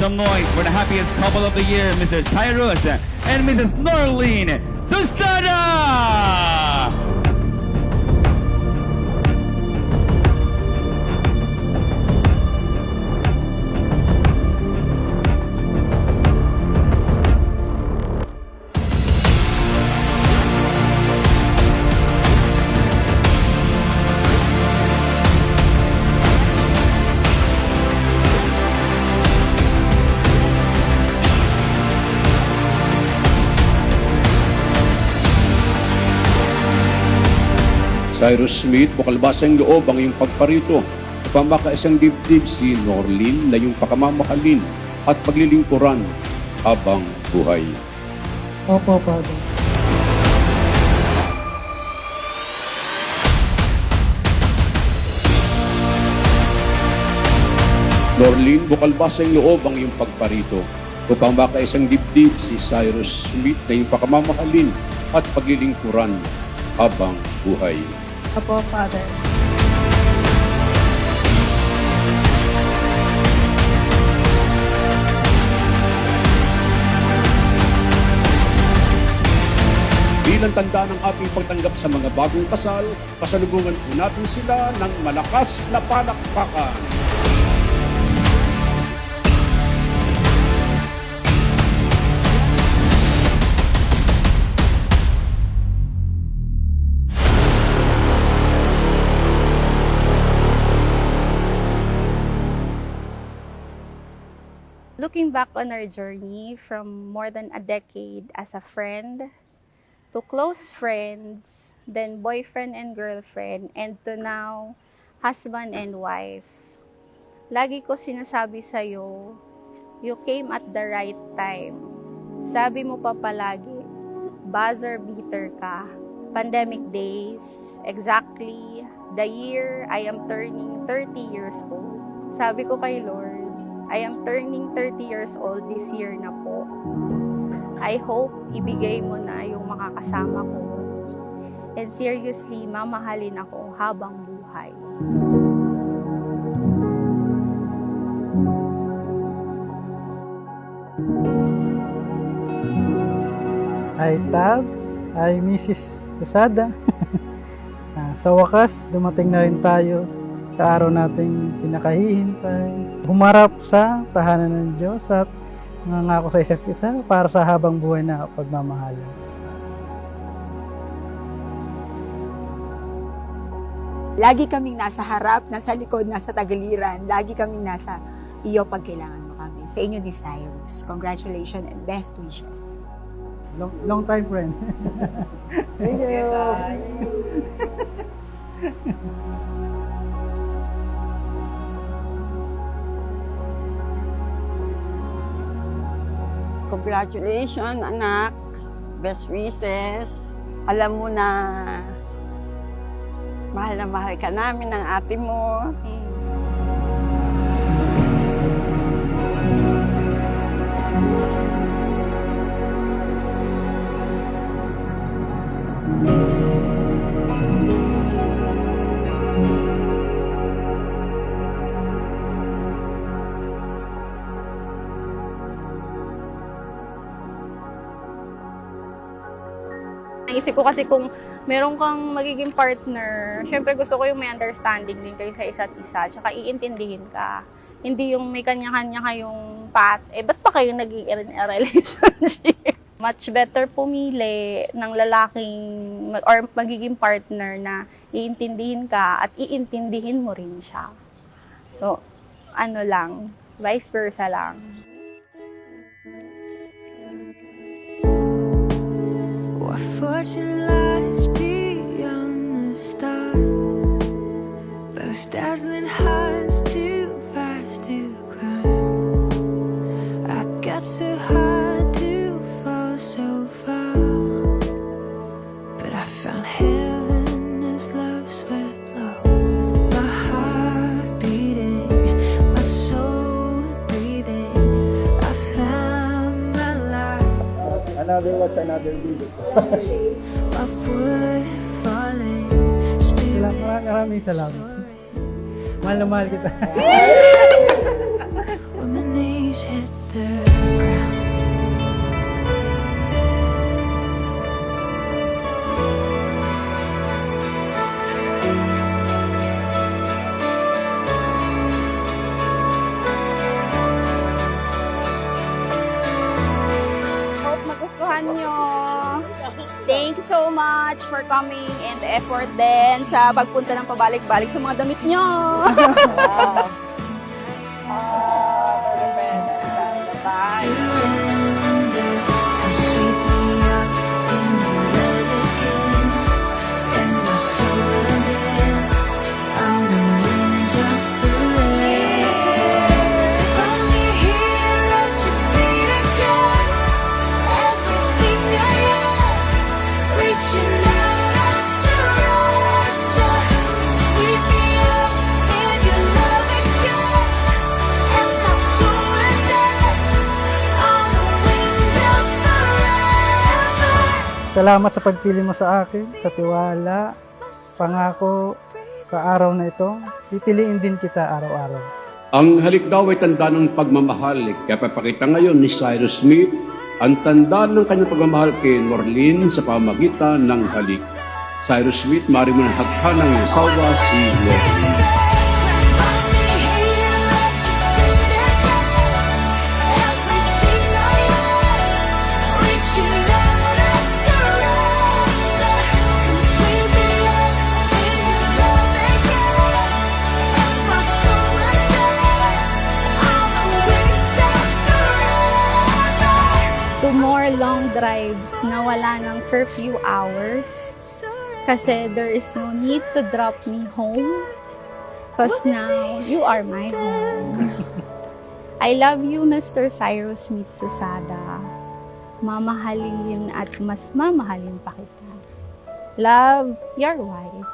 some noise for the happiest couple of the year, Mr. Cyrus and Mrs. Norlene Susana! Cyrus Smith, bukalbasang loob ang iyong pagparito upang makaisang dibdib si Norlene na iyong pakamamahalin at paglilingkuran habang buhay. Opo, Father. Norlene, bukalbasang loob ang iyong pagparito upang makaisang dibdib si Cyrus Smith na iyong pakamamahalin at paglilingkuran habang buhay. Opo, Father. Bilang tanda ng ating pagtanggap sa mga bagong kasal, pasalubungan po natin sila ng malakas na palakpakan. Looking back on our journey from more than a decade as a friend, to close friends, then boyfriend and girlfriend, and to now, husband and wife. Lagi ko sinasabi sa'yo, you came at the right time. Sabi mo pa palagi, buzzer beater ka. Pandemic days, exactly the year I am turning 30 years old. Sabi ko kay Lord, I am turning 30 years old this year na po. I hope ibigay mo na yung makakasama ko. And seriously, mamahalin ako habang buhay. Hi, Tabs. Hi, Mrs. Susada. Sa wakas, dumating na rin tayo sa araw nating pinakahihintay. Humarap sa tahanan ng Diyos at nangako sa isa't isa para sa habang buhay na pagmamahalan. Lagi kaming nasa harap, nasa likod, nasa tagiliran. Lagi kaming nasa iyo pag kailangan mo kami. Sa inyo, Cyrus. Congratulations and best wishes. Long time friend. Thank you. Congratulations, anak. Best wishes. Alam mo na mahal ka namin ng ate mo. Naisip ko kasi kung meron kang magiging partner, syempre gusto ko yung may understanding din kayo sa isa't isa, tsaka iintindihin ka. Hindi yung may kanya-kanya kayong path, ba't pa kayo naging relationship? Much better pumili ng lalaking or magiging partner na iintindihin ka at iintindihin mo rin siya. So, ano lang, vice versa lang. What fortune lies beyond the stars? Those dazzling heights too fast to climb. I got so hard to fall so far, but I found heaven as love swept low. My heart beating, my soul breathing. I found my life. Another watch, another video. My wood falling, spirit. Maraming salamat. Mahal na mahal kita. When my knees knees hit the ground. Hope magustuhan nyo. Thank you so much for coming and the effort din sa pagpunta ng pabalik-balik sa mga damit nyo. Bye. Surrender, come sweep me up in your love again, and my soul will dance on the wings of forever. Find me here at your feet again, everything I am, reaching out, I surrender. Sweep me up in your love again, and my soul will dance on the wings of forever. Salamat sa pagpili mo sa akin, sa tiwala, pangako sa araw na ito. Pipiliin din kita araw-araw. Ang halik daw ay tanda ng pagmamahal. Kaya papakita ngayon ni Cyrus Smith ang tanda ng kanyang pagmamahal kay Norlin sa pamagitan ng halik. Cyrus Smith, maaari mo ng hagkan ng asawa si Norlin. Find me here at your feet again, everything I am, reaching out, I surrender. Come sweep me up in your love again, and my soul will dance on the wings of forever. To more long drives na wala ng curfew hours. Kasi there is no need to drop me home. Cause now, you are my home. I love you, Mr. Cyrus Smith Susada. Mamahalin at mas mamahalin pa kita. Love, your wife.